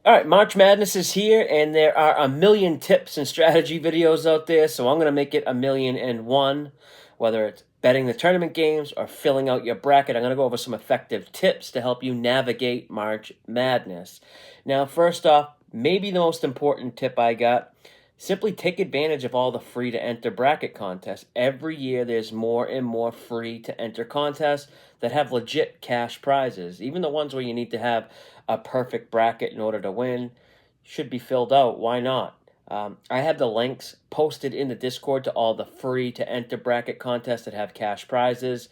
All right, March Madness is here, and there are a million tips and strategy videos out there, so I'm going to make it 1,000,001. Whether it's betting the tournament games or filling out your bracket, I'm going to go over some effective tips to help you navigate March Madness. Now, first off, maybe the most important tip I got, simply take advantage of all the free-to-enter bracket contests. Every year, there's more and more free-to-enter contests that have legit cash prizes, even the ones where you need to have a perfect bracket in order to win should be filled out. Why not? I have the links posted in the Discord to all the free to enter bracket contests that have cash prizes.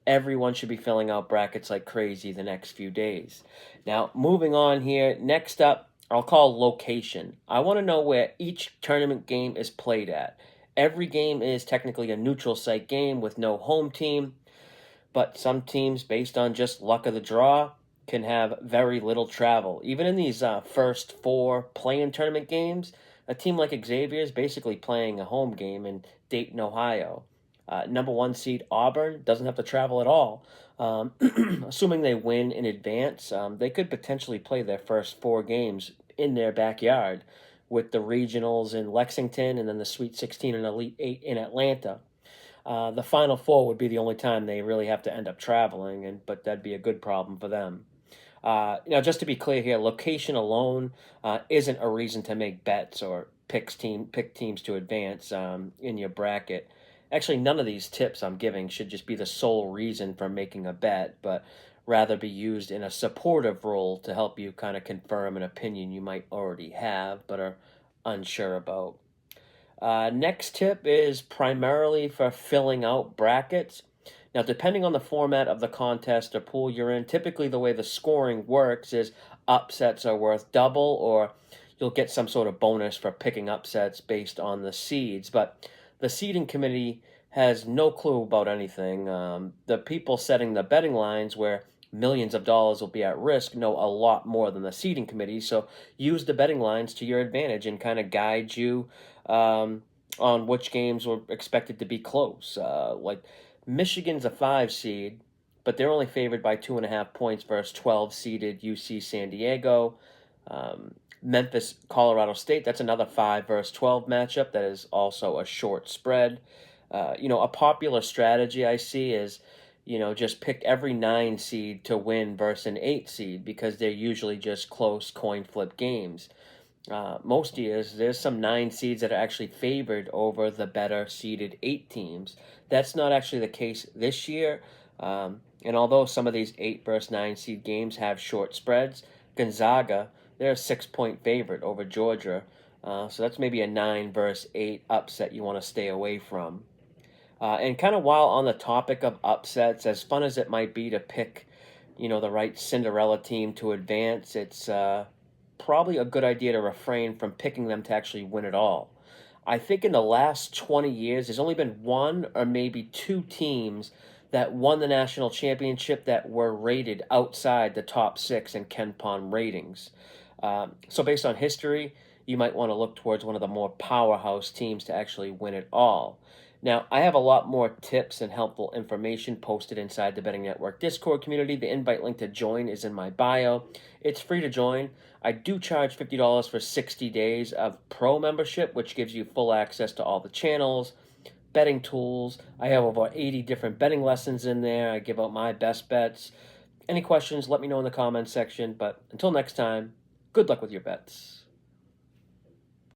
Everyone should be filling out brackets like crazy the next few days. Now, moving on here, next up, I'll call location. I want to know where each tournament game is played at. Every game is technically a neutral site game with no home team, but some teams, based on just luck of the draw, can have very little travel. Even in these first four play-in tournament games, a team like Xavier is basically playing a home game in Dayton, Ohio. Number one seed Auburn doesn't have to travel at all. Assuming they win in advance, they could potentially play their first four games in their backyard with the regionals in Lexington and then the Sweet 16 and Elite 8 in Atlanta. The Final Four would be the only time they really have to end up traveling, but that'd be a good problem for them. Just to be clear here, location alone isn't a reason to make bets or pick teams to advance in your bracket. Actually, none of these tips I'm giving should just be the sole reason for making a bet, but rather be used in a supportive role to help you kind of confirm an opinion you might already have but are unsure about. Next tip is primarily for filling out brackets. Now, depending on the format of the contest or pool you're in, typically the way the scoring works is upsets are worth double, or you'll get some sort of bonus for picking upsets based on the seeds. But the seeding committee has no clue about anything. The people setting the betting lines, where millions of dollars will be at risk, know a lot more than the seeding committee. So use the betting lines to your advantage and kind of guide you on which games were expected to be close. Like Michigan's a 5 seed, but they're only favored by 2.5 points versus 12 seeded UC San Diego. Memphis, Colorado State, that's another 5 versus 12 matchup that is also a short spread. A popular strategy I see is, just pick every 9 seed to win versus an 8 seed because they're usually just close coin flip games. Most years, there's some 9 seeds that are actually favored over the better seeded 8 teams. That's not actually the case this year. And although some of these 8 versus 9 seed games have short spreads, Gonzaga, they're a 6-point favorite over Georgia. So that's maybe a 9 versus 8 upset you want to stay away from. And kind of while on the topic of upsets, as fun as it might be to pick, the right Cinderella team to advance, it's probably a good idea to refrain from picking them to actually win it all. I think in the last 20 years, there's only been one or maybe 2 teams that won the national championship that were rated outside the top 6 in KenPom ratings. So based on history, you might want to look towards one of the more powerhouse teams to actually win it all. Now, I have a lot more tips and helpful information posted inside the Betting Network Discord community. The invite link to join is in my bio. It's free to join. I do charge $50 for 60 days of pro membership, which gives you full access to all the channels, betting tools. I have over 80 different betting lessons in there. I give out my best bets. Any questions, let me know in the comments section. But until next time, good luck with your bets.